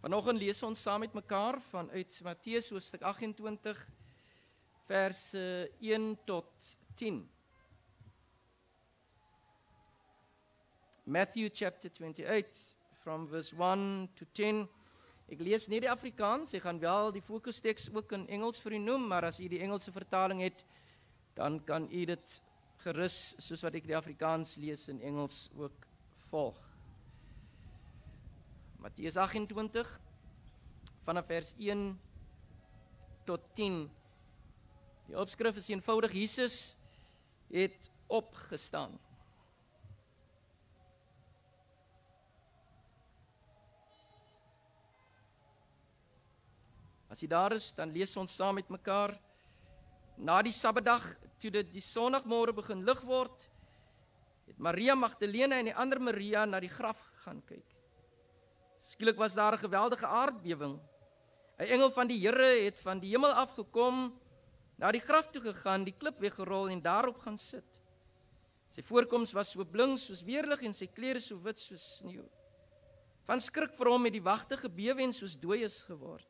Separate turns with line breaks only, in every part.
Vanoggend lees ons saam met mekaar vanuit Matteus hoofstuk 28 verse 1 tot 10. Matthew chapter 28 from verse 1 to 10. Ek lees nie die Afrikaans, ek gaan wel die fokustekst ook in Engels vir u noem, maar as u die Engelse vertaling het, dan kan u dit gerus, soos wat ek die Afrikaans lees in Engels ook volg. Matteus 28, vanaf vers 1 tot 10. Die opskrif is eenvoudig, Jesus het opgestaan. As jy daar is, dan lees ons saam met mekaar. Na die Sabbatdag, toe dit die Sondagmôre begin lig word, het Maria Magdalene en die ander Maria na die graf gaan kyk. Skielik was daar 'n geweldige aardbewing. 'n Engel van die Here het van die hemel afgekom, na die graf toe gegaan, die klip weggerol en daarop gaan sit. Sy voorkoms was so blink soos weerlig en sy klere so wit soos sneeu. Van skrik vir hom het die wagte gebewe en soos dooies geword.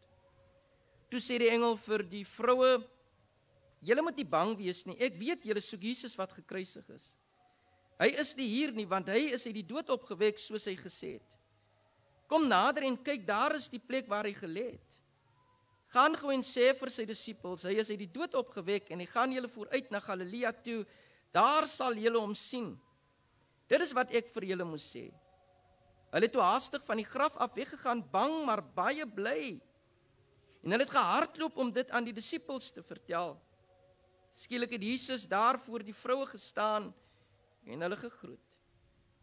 Toe sê die engel vir die vroue: "Julle moet nie bang wees nie. Ek weet julle soek Jesus wat gekruisig is. Hy is nie hier nie, want hy is uit die dood opgewek soos hy gesê het. Kom nader en kyk, daar is die plek waar hy gelê het. Gaan gou en sê vir sy disippels, hy is uit die dood opgewek en hy gaan julle vooruit na Galilea toe. Daar sal julle hom sien. Dit is wat ek vir julle moes sê." Hulle het toe haastig van die graf af weggegaan, bang maar baie bly. En hulle het gehardloop om dit aan die disippels te vertel. Skielik het Jesus daar voor die vroue gestaan en hulle gegroet.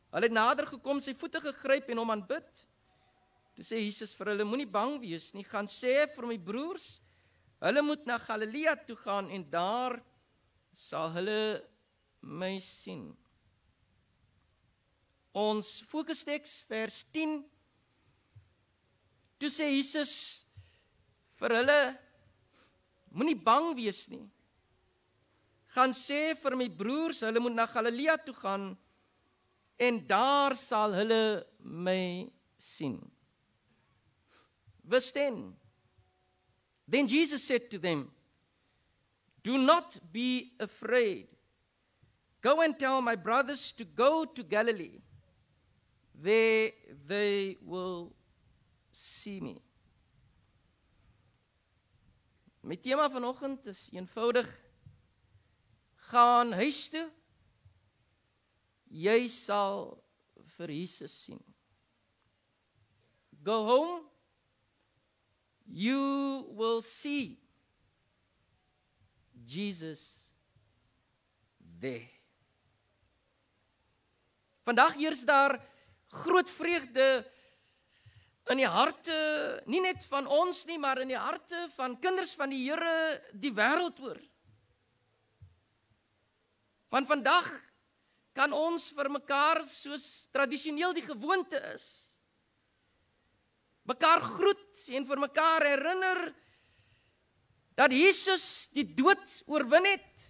Hulle het nader gekom, sy voete gegryp en hom aanbid. Toe sê Jesus vir hulle: "Moenie bang wees nie, gaan sê vir my broers, hulle moet na Galilea toe gaan en daar sal hulle my sien." Ons fokustekst vers 10. Toe sê Jesus vir hulle: "Moenie bang wees nie. Gaan sê vir my broers, hulle moet na Galilea toe gaan en daar sal hulle my sien." Verse 10. Then Jesus said to them, "Do not be afraid. Go and tell my brothers to go to Galilee. There they will see me." My tema vanoggend is eenvoudig: gaan huis toe, jy sal vir Jesus sien. Go home, you will see Jesus there. Vandag heers daar groot vreugde in die harte, nie net van ons nie, maar in die harte van kinders van die Here die wêreld oor. Want vandag kan ons vir mekaar, soos tradisioneel die gewoonte is, mekaar groet en vir mekaar herinner dat Jesus die dood oorwin het,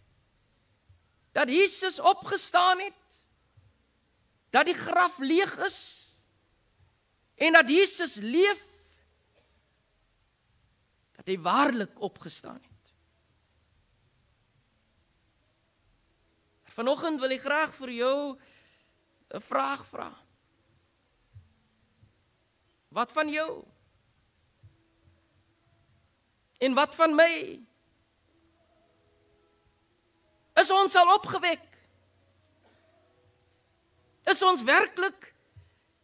dat Jesus opgestaan het, dat die graf leeg is, en dat Jesus leef, dat hy waarlik opgestaan het. Vanoggend wil ek graag vir jou 'n vraag vra. Wat van jou? En wat van my? Is ons al opgewek? Is ons werklik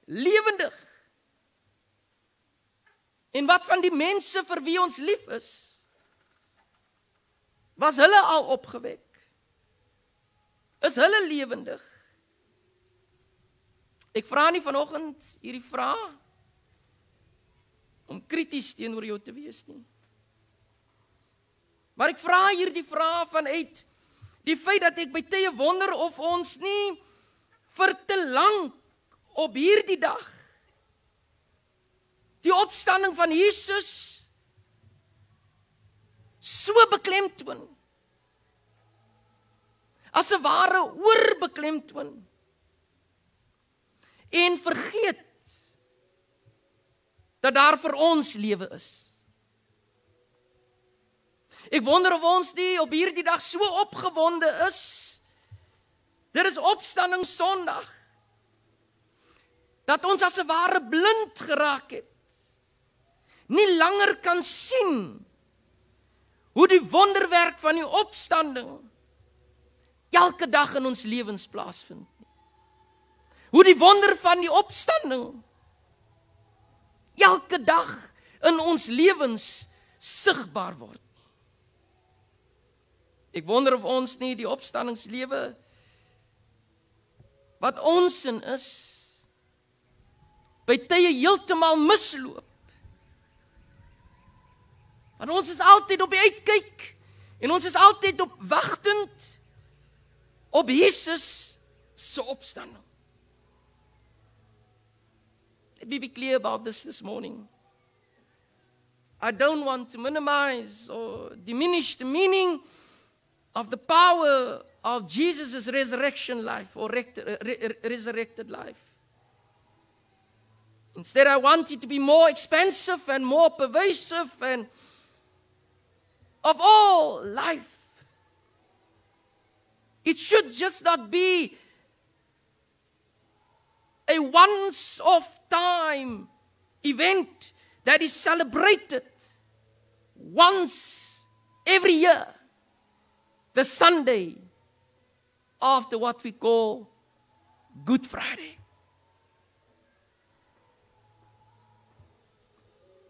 lewendig? En wat van die mense vir wie ons lief is? Was hulle al opgewek? Is hulle lewendig? Ek vra nie vanoggend hierdie vraag om krities teenoor jou te wees nie. Maar ek vra hierdie vraag vanuit die feit dat ek by tye wonder of ons nie vir te lank op hierdie dag die opstanding van Jesus so beklemtoon, as 'n ware oorbeklemtoon, en vergeet dat daar vir ons lewe is. Ek wonder of ons nie op hierdie dag so opgewonde is. Dit is opstanding Sondag. Dat ons as 'n ware blind geraak het. Nie langer kan sien hoe die wonderwerk van die opstanding elke dag in ons lewens plaasvind. Hoe die wonder van die opstanding elke dag in ons lewens sigbaar word. Ek wonder of ons nie die opstandingslewe wat ons in is, by tye heeltemal misloop. Want ons is altyd op die uitkyk en ons is altyd op wagtend op Jesus se opstanding. Let me be clear about this morning. I don't want to minimize or diminish the meaning of the power of Jesus' resurrection life or resurrected life. Instead, I want it to be more expansive and more pervasive and of all life. It should just not be a once-off time event that is celebrated once every year, the Sunday after what we call Good Friday.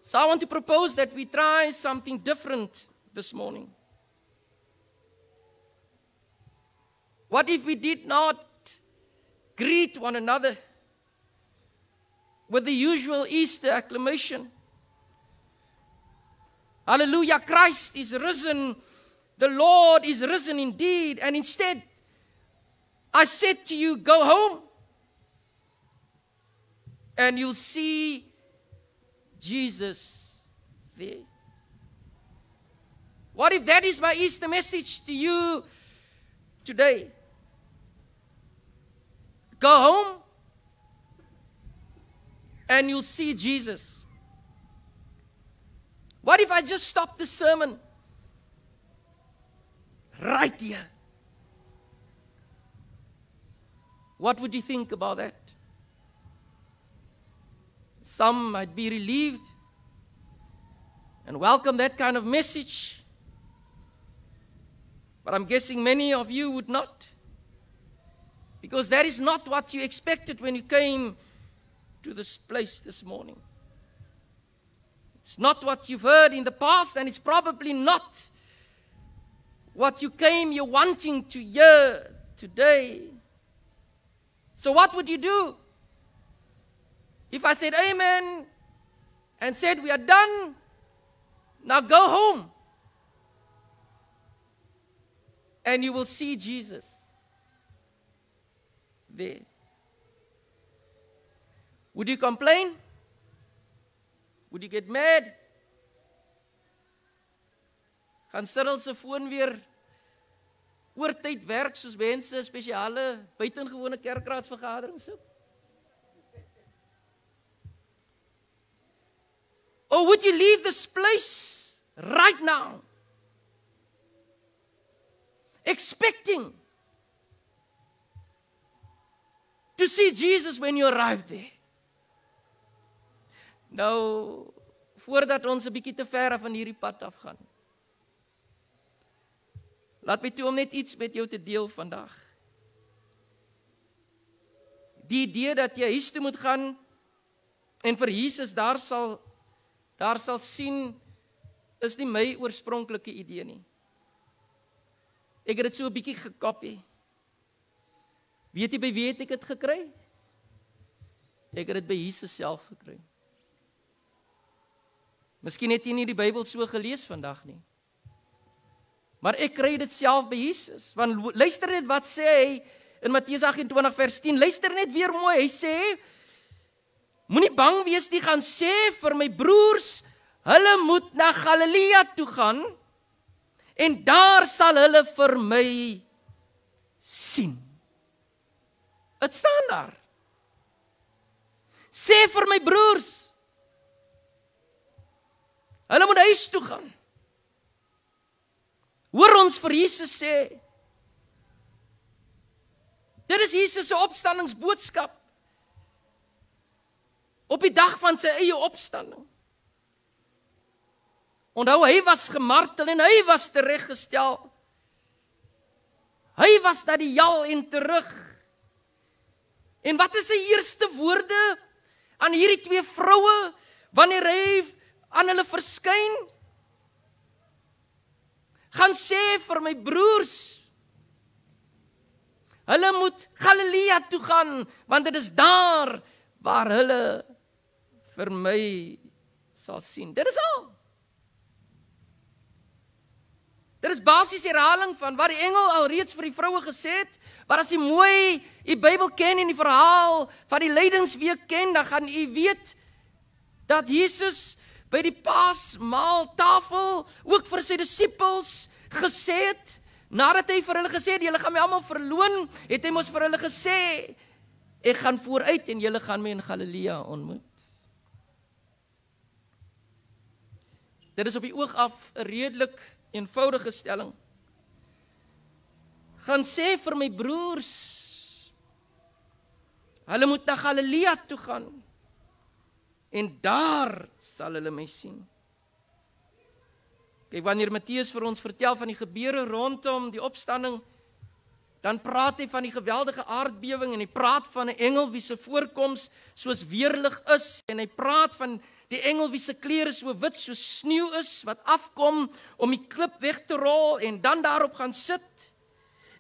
So I want to propose that we try something different this morning. What if we did not greet one another with the usual Easter acclamation? Hallelujah, Christ is risen. The Lord is risen indeed. And instead, I said to you, go home and you'll see Jesus there. What if that is my Easter message to you today? Go home and you'll see Jesus. What if I just stop the sermon right here? What would you think about that? Some might be relieved and welcome that kind of message. But I'm guessing many of you would not. Because that is not what you expected when you came to this place this morning. It's not what you've heard in the past, and it's probably not what you came here wanting to hear today. So what would you do? If I said amen and said we are done, now go home. And you will see Jesus there. Would you complain? Would you get mad? Gaan Cyril se foon weer oortyd werk soos mense spesiale buitengewone kerkraadsvergaderings soek? Or would you leave this place right now, expecting to see Jesus when you arrive there? Nou, voordat ons 'n bietjie te ver van hierdie pad afgaan, laat my toe om net iets met jou te deel vandag. Die idee dat jy huis toe moet gaan en vir Jesus daar sal sien, is nie my oorspronklike idee nie. Ek het dit so 'n bietjie gekopie. Weet jy by wie het ek dit gekry? Ek het dit by Jesus self gekry. Miskien het jy nie die Bybel so gelees vandag nie. Maar ek kry dit self by Jesus. Want luister net wat sê hy in Matteus 28 vers 10. Luister net weer mooi. Hy sê, moenie bang wees nie, gaan sê vir my broers, hulle moet na Galilea toe gaan en daar sal hulle vir my sien. Dit staan daar. Sê vir my broers, Hulle moet huis toe gaan. Hoor ons vir Jesus sê, dit is Jesus se opstandingsboodskap. Op die dag van sy eie opstanding. Onthou, hy was gemartel en hy was tereggestel. Hy was na die hel en terug. En wat is sy eerste woorde aan hierdie twee vroue, wanneer hy aan hulle verskyn? Gaan sê vir my broers, hulle moet Galilea toe gaan, want dit is daar waar hulle vir my sal sien. Dit is al. Dit is basies herhaling van wat die engel al reeds vir die vroue gesê het, maar as jy mooi die Bybel ken en die verhaal van die lydingsweek ken, dan gaan jy weet dat Jesus by die Paasmaaltafel ook vir sy disippels gesê het, nadat hy vir hulle gesê het, julle gaan my almal verloon, het hy mos vir hulle gesê, ek gaan vooruit en julle gaan my in Galilea ontmoet. Dit is op die oog af 'n redelik eenvoudige stelling. Gaan sê vir my broers, hulle moet na Galilea toe gaan, en daar sal hulle my sien. Kyk, wanneer Matteus vir ons vertel van die gebeure rondom die opstanding, dan praat hy van die geweldige aardbewing, en hy praat van 'n engel wie se voorkoms soos weerlig is, en hy praat van die engel wie se klere so wit soos sneeu is, wat afkom om die klip weg te rol, en dan daarop gaan sit.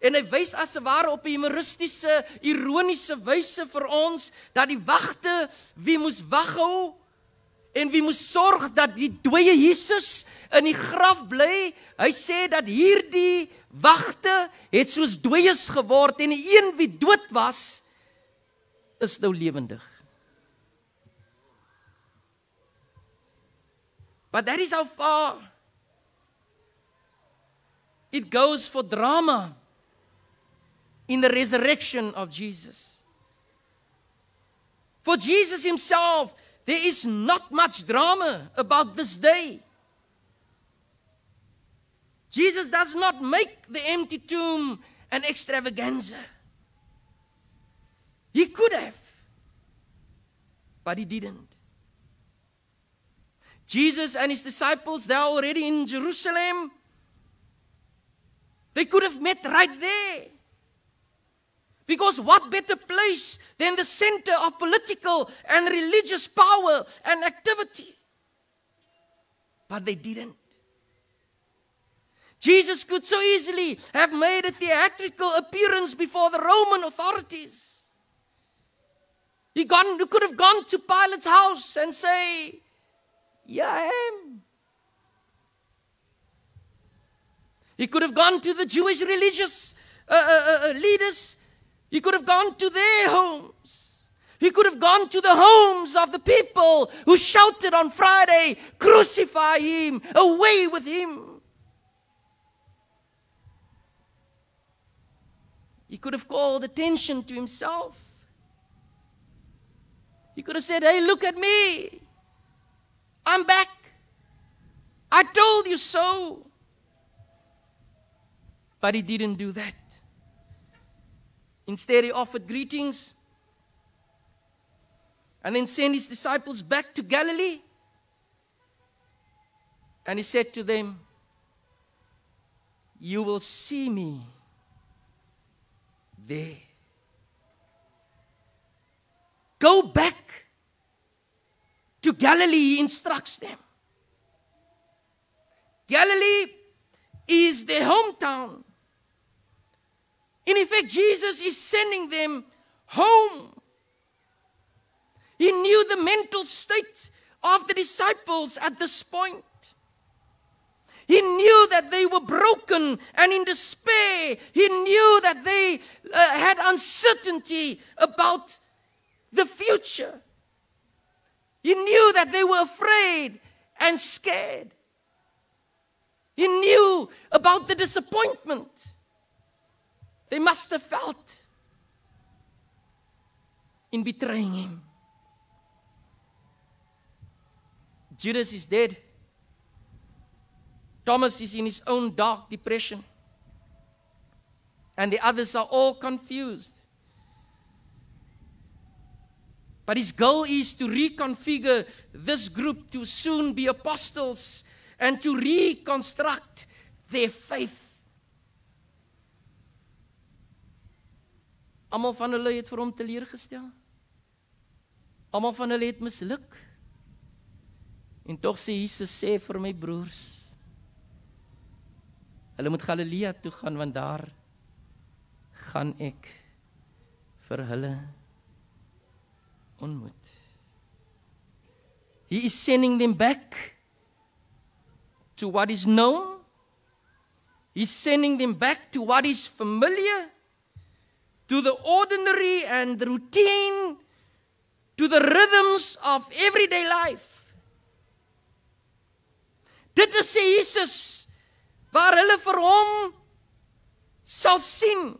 En hy wys as 'n ware op 'n humoristiese, ironiese wyse vir ons, dat die wagte wie moes waghou, en wie moes sorg dat die dooie Jesus in die graf bly. Hy sê dat hierdie wagte het soos dooies geword, en die een wie dood was, is nou lewendig. But that is how far it goes for drama in the resurrection of Jesus. For Jesus himself, there is not much drama about this day. Jesus does not make the empty tomb an extravaganza. He could have, but he didn't. Jesus and his disciples, they're already in Jerusalem. They could have met right there. Because what better place than the center of political and religious power and activity? But they didn't. Jesus could so easily have made a theatrical appearance before the Roman authorities. He could have gone to Pilate's house and say, "Here I am." He could have gone to the Jewish religious leaders. He could have gone to their homes. He could have gone to the homes of the people who shouted on Friday, "Crucify him, away with him." He could have called attention to himself. He could have said, "Hey, look at me. I'm back. I told you so." But he didn't do that. Instead, he offered greetings and then sent his disciples back to Galilee. And he said to them, "You will see me there." Go back to Galilee, he instructs them. Galilee is their hometown. In effect, Jesus is sending them home. He knew the mental state of the disciples at this point. He knew that they were broken and in despair. He knew that they had uncertainty about the future. He knew that they were afraid and scared. He knew about the disappointment they must have felt in betraying him. Judas is dead. Thomas is in his own dark depression. And the others are all confused. But his goal is to reconfigure this group to soon be apostles and to reconstruct their faith. Almal van hulle het vir hom teleurgestel. Almal van hulle het misluk. En tog sê Jesus sê vir my broers, hulle moet Galilea toe gaan, want daar gaan ek vir hulle ontmoet. He is sending them back to what is known. He's sending them back to what is familiar, to the ordinary and the routine, to the rhythms of everyday life. Dit is sê Jesus, waar hulle vir hom sal sien.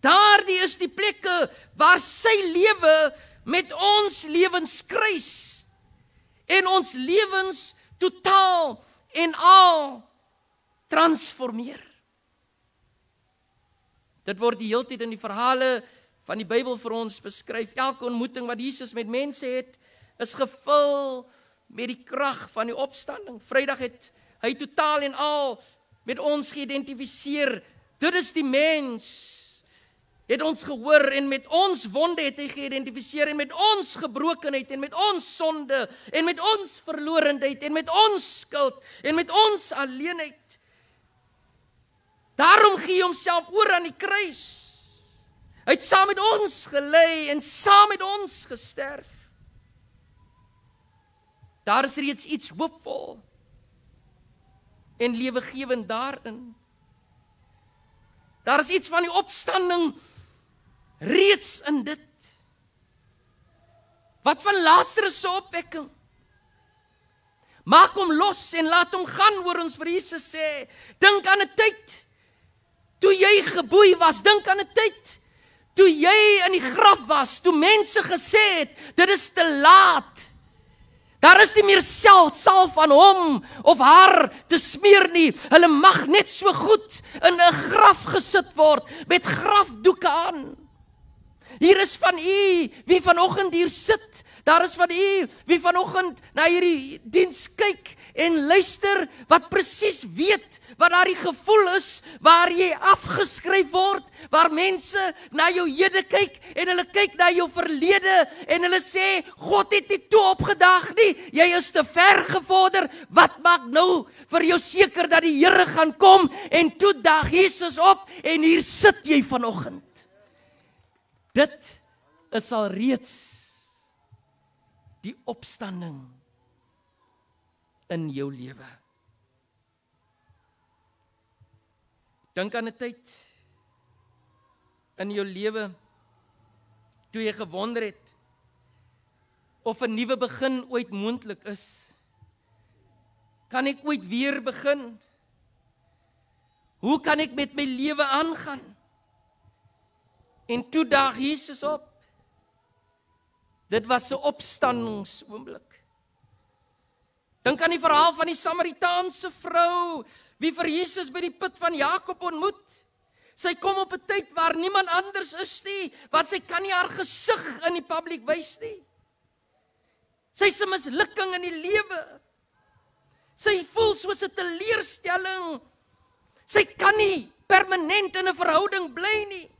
Daardie is die plekke waar sy lewe met ons lewens kruis en ons lewens totaal en al transformeer. Dit word die hele tyd in die verhale van die Bybel vir ons beskryf. Elke ontmoeting wat Jesus met mense het, is gevul met die krag van die opstanding. Vrydag het hy totaal en al met ons geïdentifiseer. Dit is die mens. Het ons gehoor en met ons wonde het hy geïdentifiseer en met ons gebrokenheid en met ons sonde en met ons verlorendheid en met ons skuld en met ons alleenheid. Daarom gee hy homself oor aan die kruis. Hy het saam met ons gelei en saam met ons gesterf. Daar is reeds iets hoopvol en lewegewend daarin. Daar is iets van die opstanding reeds in dit. Wat van Lazarus se opwekking? Maak hom los en laat hom gaan, hoor ons vir Jesus sê. Dink aan 'n tyd toe jy geboei was, dink aan 'n tyd toe jy in die graf was, toe mense gesê het, dit is te laat. Daar is nie meer salf van hom of haar te smeer nie. Hulle mag net so goed in 'n graf gesit word met grafdoeke aan. Hier is van u wie vanoggend hier sit. Daar is van u wie vanoggend na hierdie diens kyk en luister, wat presies weet wat daardie gevoel is waar jy afgeskryf word, waar mense na jou hede kyk en hulle kyk na jou verlede en hulle sê God het nie toe opgedag nie, jy is te ver gevorder. Wat maak nou vir jou seker dat die Here gaan kom en toe daag Jesus op en hier sit jy vanoggend. Dit is al reeds die opstanding in jou lewe. Dink aan 'n tyd in jou lewe toe jy gewonder het of 'n nuwe begin ooit moontlik is. Kan ek ooit weer begin? Hoe kan ek met my lewe aangaan? En toe daag Jesus op. Dit was 'n opstandingsoomblik. Dink aan die verhaal van die Samaritaanse vrou, wie vir Jesus by die put van Jakob ontmoet. Sy kom op 'n tyd waar niemand anders is nie, want sy kan nie haar gesig in die publiek wys nie. Sy is 'n mislukking in die lewe. Sy voel soos 'n teleurstelling. Sy kan nie permanent in 'n verhouding bly nie.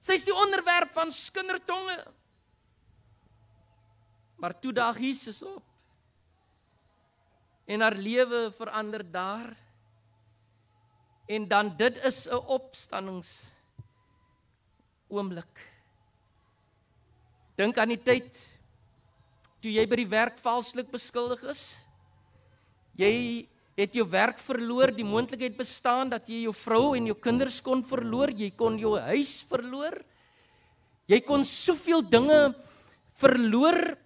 Sy is die onderwerp van skindertonge. Maar toe daag Jesus op. En haar lewe verander daar. En dan dit is 'n opstandingsoomblik. Dink aan die tyd toe jy by die werk valslik beskuldig is. Jy het jou werk verloor, die moontlikheid bestaan dat jy jou vrou en jou kinders kon verloor, jy kon jou huis verloor, jy kon soveel dinge verloor,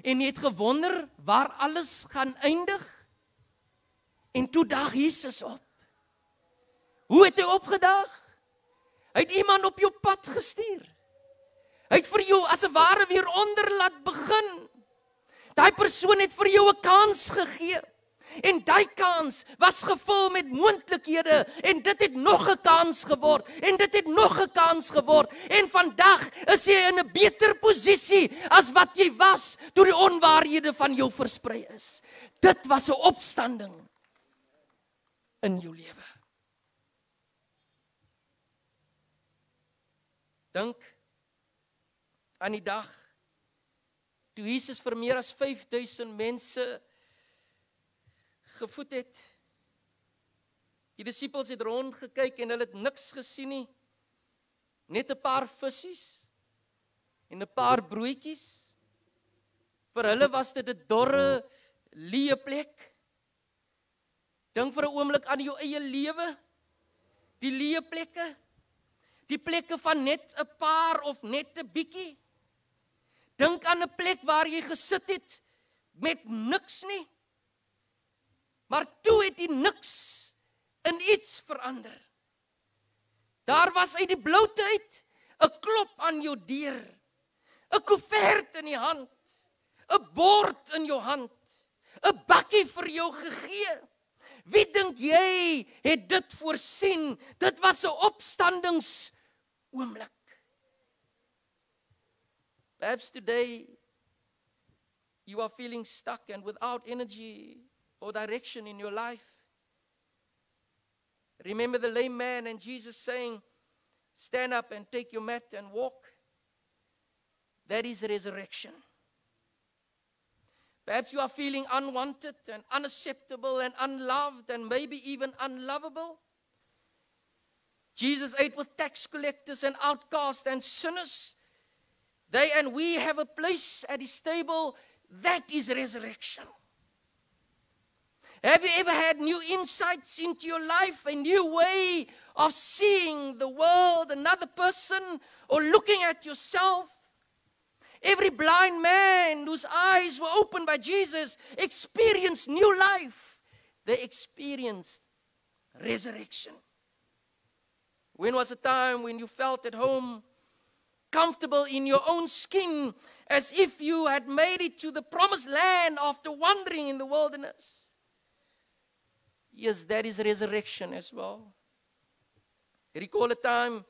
en jy het gewonder waar alles gaan eindig, en toe daag Jesus op. Hoe het hy opgedaag? Hy het iemand op jou pad gestuur. Hy het vir jou as 'n ware weer onder laat begin. Daai persoon het vir jou 'n kans gegee. En daai kans was gevul met moontlikhede en dit het nog 'n kans geword en dit het nog 'n kans geword en vandag is jy in 'n beter posisie as wat jy was toe die onwaarhede van jou versprei is. Dit was 'n opstanding in jou lewe. Dink aan die dag toe Jesus vir meer as 5000 mense gevoed het. Die disippels het rondgekyk en hulle het niks gesien nie. Net 'n paar visse en 'n paar broodjies. Vir hulle was dit 'n dorre, leë plek. Dink vir 'n oomblik aan jou eie lewe. Die leë plekke. Die plekke van net 'n paar of net 'n bietjie. Dink aan 'n plek waar jy gesit het met niks nie. Maar toe het die niks in iets verander. Daar was uit die bloute uit 'n klop aan jou deur. 'n Koevert in die hand. 'n Bord in jou hand. 'n Bakkie vir jou gegee. Wie dink jy het dit voorsien? Dit was 'n opstandingsoomblik. Perhaps today you are feeling stuck and without energy or direction in your life. Remember the lame man and Jesus saying, stand up and take your mat and walk. That is resurrection. Perhaps you are feeling unwanted and unacceptable and unloved and maybe even unlovable. Jesus ate with tax collectors and outcasts and sinners. They and we have a place at his table. That is resurrection. Have you ever had new insights into your life, a new way of seeing the world, another person, or looking at yourself? Every blind man whose eyes were opened by Jesus experienced new life. They experienced resurrection. When was a time when you felt at home, comfortable in your own skin, as if you had made it to the promised land after wandering in the wilderness? Yes, that is resurrection as well. Recall a time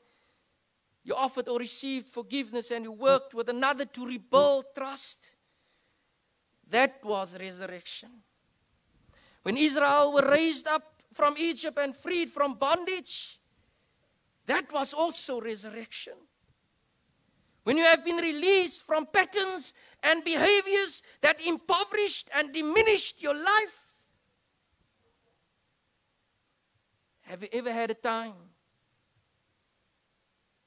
you offered or received forgiveness and you worked with another to rebuild trust. That was resurrection. When Israel were raised up from Egypt and freed from bondage, that was also resurrection. When you have been released from patterns and behaviors that impoverished and diminished your life, have you ever had a time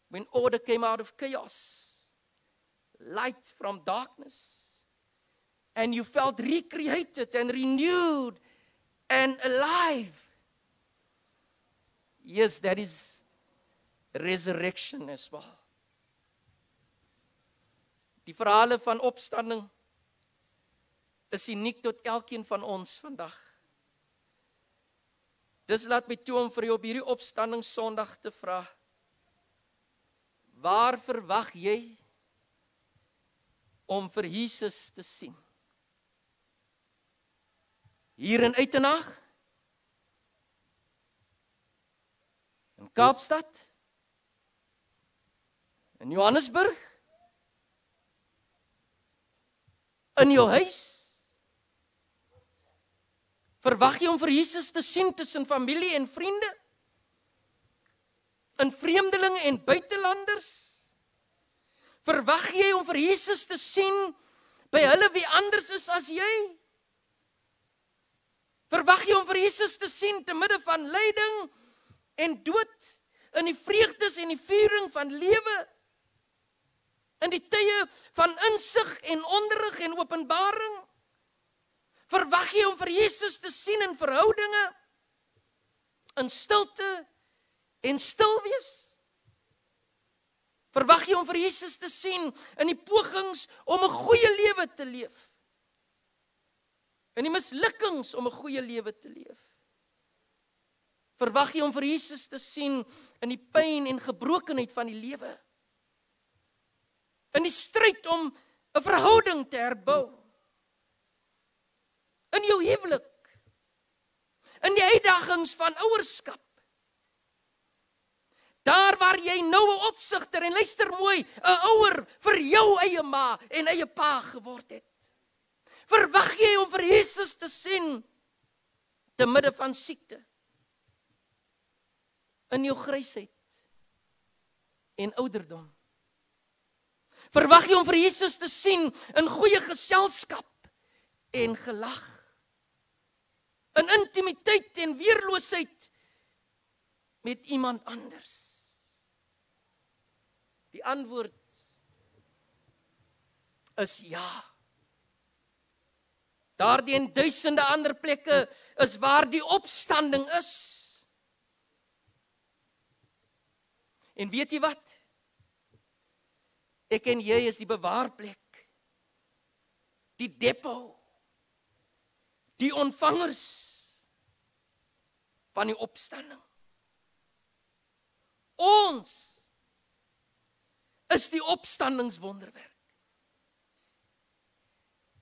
when order came out of chaos, light from darkness, and you felt recreated and renewed and alive? Yes, that is resurrection as well. Die verhale van opstanding is uniek tot elkeen van ons vandag. Dis laat my toe om vir jou op hierdie opstandingssondag te vra. Waar verwag jy om vir Jesus te sien? Hier in Uitenhag? In Kaapstad? In Johannesburg? In jou huis? Verwag jy om vir Jesus te sien tussen familie en vriende? In vreemdelinge en buitelanders? Verwag jy om vir Jesus te sien by hulle wie anders is as jy? Verwag jy om vir Jesus te sien te midde van lyding en dood, in die vreugdes en die viering van lewe? In die tye van insig en onderrig en openbaring? Verwag jy om vir Jesus te sien in verhoudinge, in stilte en stil wees? Verwag jy om vir Jesus te sien in die pogings om 'n goeie lewe te leef? In die mislukkings om 'n goeie lewe te leef? Verwag jy om vir Jesus te sien in die pyn en gebrokenheid van die lewe? In die stryd om 'n verhouding te herbou? in jou huwelik, in die uitdagings van ouerskap, daar waar jy nou 'n opsigter, en luister mooi, 'n ouer vir jou eie ma en eie pa geword het. Verwag jy om vir Jesus te sien te midde van siekte, in jou grysheid en ouderdom? Verwag jy om vir Jesus te sien in goeie geselskap en gelag, in intimiteit en weerloosheid met iemand anders? Die antwoord is ja. Daardie en duisende ander plekke is waar die opstanding is. En weet jy wat? Ek en jy is die bewaarplek, die depot, die ontvangers van die opstanding. Ons is die opstandingswonderwerk.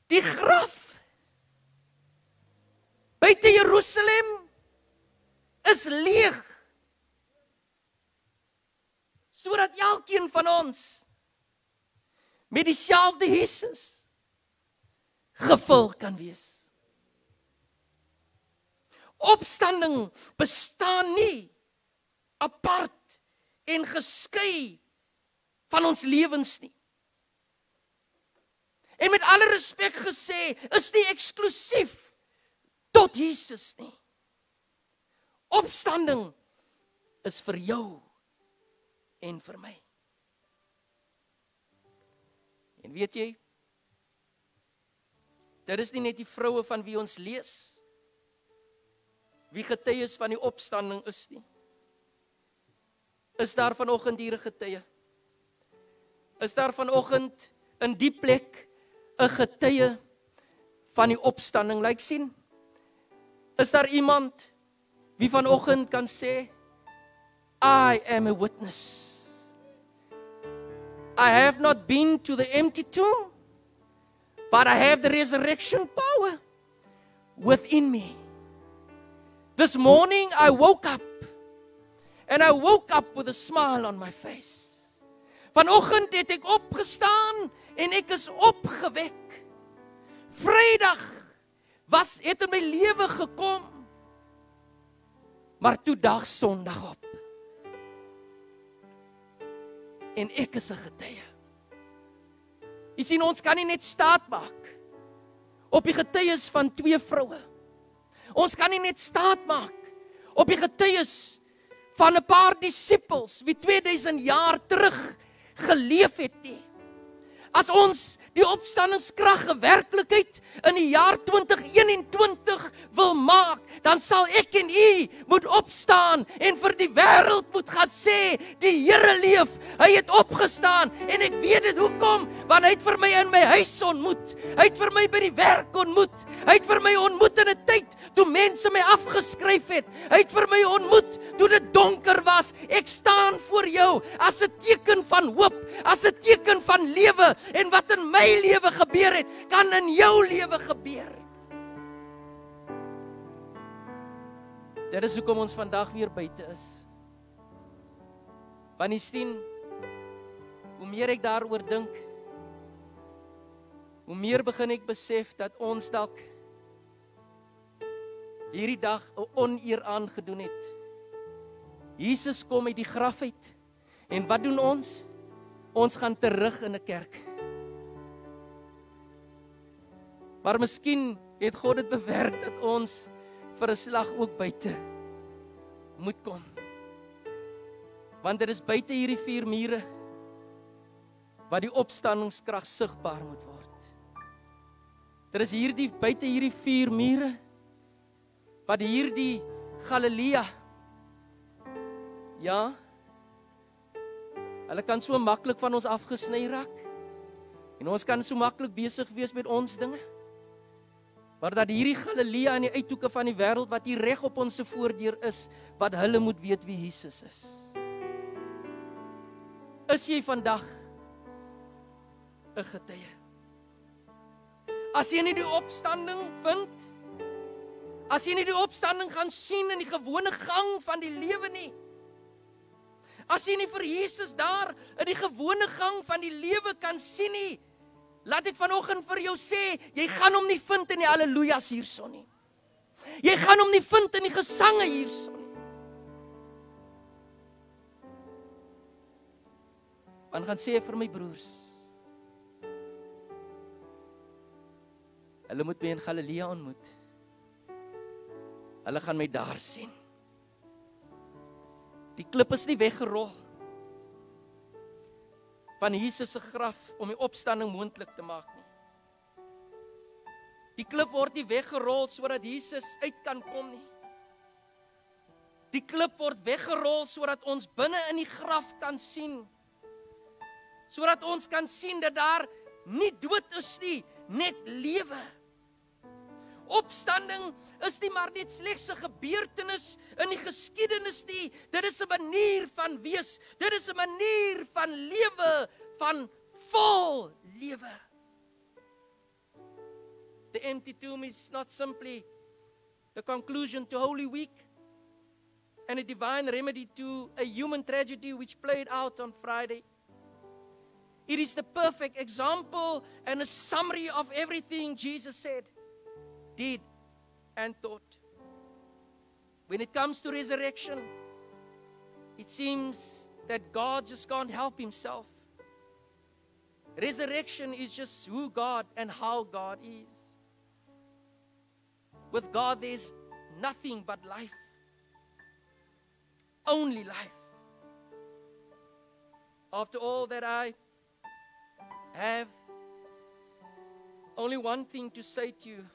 Die graf buite Jerusalem is leeg, sodat elkeen van ons met dieselfde Jesus gevul kan wees. Opstanding bestaan nie apart en geskei van ons lewens nie. En met alle respek gesê, is nie eksklusief tot Jesus nie. Opstanding is vir jou en vir my. En weet jy, dit is nie net die vroue van wie ons lees, wie getuies van die opstanding is nie. Is daar vanoggend hier 'n getuie? Is daar vanoggend in die plek 'n getuie van die opstanding? Lyk sien, is daar iemand wie vanoggend kan sê, I am a witness. I have not been to the empty tomb, but I have the resurrection power within me. This morning I woke up, and I woke up with a smile on my face. Vanoggend het ek opgestaan en ek is opgewek. Vrydag het in my lewe gekom, maar toe dag Sondag op. En ek is 'n getuie. Jy sien, ons kan nie net staat maak op die getuies van 2 vroue. Ons kan nie net staat maak op die getuies van 'n paar disippels wie 2000 jaar terug geleef het nie. As ons die opstandingskrag 'n werklikheid in die jaar 2021 wil maak, dan sal ek en u moet opstaan en vir die wêreld moet gaan sê, die Here leef, hy het opgestaan, en ek weet dit hoekom, want hy het vir my in my huis ontmoet, hy het vir my by die werk ontmoet, hy het vir my ontmoet in 'n tyd toe mense my afgeskryf het, hy het vir my ontmoet toe dit donker was. Ek staan voor jou as 'n teken van hoop, as 'n teken van lewe, en wat in my lewe gebeur het, kan in jou lewe gebeur. Dit is hoekom ons vandag weer buite is. Want jy sien, hoe meer ek daaroor dink, hoe meer begin ek besef dat ons dalk hierdie dag 'n oneer aangedoen het. Jesus kom uit die graf uit, en wat doen ons? Ons gaan terug in 'n kerk. Maar miskien het God dit bewerk dat ons vir 'n slag ook buite moet kom. Want dit is buite hierdie 4 mure wat die opstandingskrag sigbaar moet word. Dit is buite hierdie 4 mure wat hierdie Galilea, ja, hulle kan so maklik van ons afgesny raak, en ons kan so maklik besig wees met ons dinge, maar dat hierdie Galilea in die uithoeke van die wêreld wat hier reg op ons se voordeur is, wat hulle moet weet wie Jesus is. Is jy vandag 'n getuie? As jy nie die opstanding vind As jy nie die opstanding gaan sien in die gewone gang van die lewe nie. As jy nie vir Jesus daar in die gewone gang van die lewe kan sien nie, laat ek vanoggend vir jou sê, jy gaan hom nie vind in die hallelujas hierson nie. Jy gaan hom nie vind in die gesange hierson nie. Want gaan sê vir my broers, hulle moet my in Galilea ontmoet. Hulle gaan my daar sien. Die klip is nie weggerol van Jesus se graf om die opstanding moontlik te maak nie. Die klip word nie weggerol sodat Jesus uit kan kom nie. Die klip word weggerol sodat ons binne in die graf kan sien. Sodat ons kan sien dat daar nie dood is nie, net lewe. Opstanding is nie maar net slegs 'n gebeurtenis in die geskiedenis nie. Dit is 'n manier van wees. Dit is 'n manier van lewe, van vol lewe. The empty tomb is not simply the conclusion to Holy Week and a divine remedy to a human tragedy which played out on Friday. It is the perfect example and a summary of everything Jesus said, did, and taught. When it comes to resurrection, it seems that God just can't help himself. Resurrection is just who God and how God is. With God, there's nothing but life. Only life. After all that I have, only one thing to say to you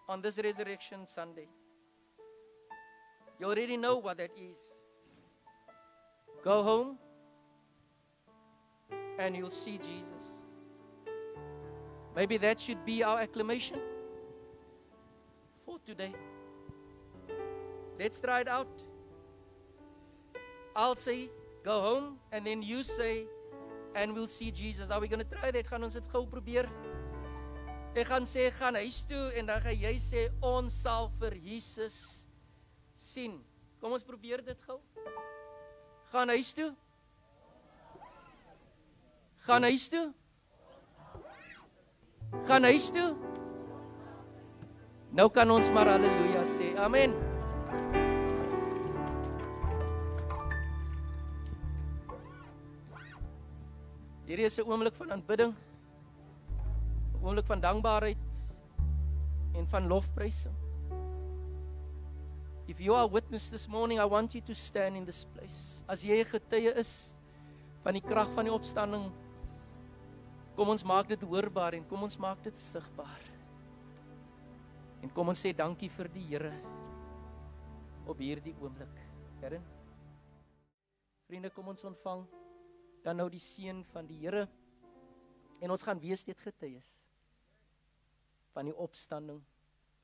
on this Resurrection Sunday. You already know what that is. Go home and you'll see Jesus. Maybe that should be our acclamation for today. Let's try it out. I'll say, go home, and then you say, and we'll see Jesus. Are we going to try that? Gaan ons dit gou probeer? Ek gaan sê, gaan huis toe, en dan gaan jy sê, ons sal vir Jesus sien. Kom ons probeer dit gou. Gaan huis toe. Gaan huis toe. Gaan huis toe. Nou kan ons maar halleluja sê. Amen. Hierdie is 'n oomblik van aanbidding. 'n Oomblik van dankbaarheid en van lofprysing. If you are a witness this morning, I want you to stand in this place. As jy 'n getuie is van die krag van die opstanding, kom ons maak dit hoorbaar en kom ons maak dit sigbaar. En kom ons sê dankie vir die Here op hierdie oomblik. Here. Vriende, kom ons ontvang dan nou die seën van die Here. En ons gaan wees dit getuies van die opstanding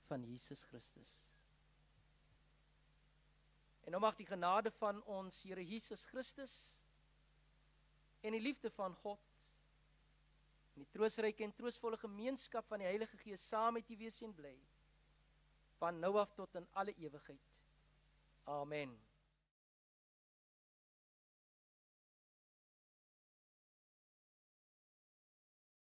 van Jesus Christus. En nou mag die genade van ons Here Jesus Christus en die liefde van God en die troostryke en troostvolle gemeenskap van die Heilige Gees saam met u wees en bly van nou af tot in alle ewigheid. Amen.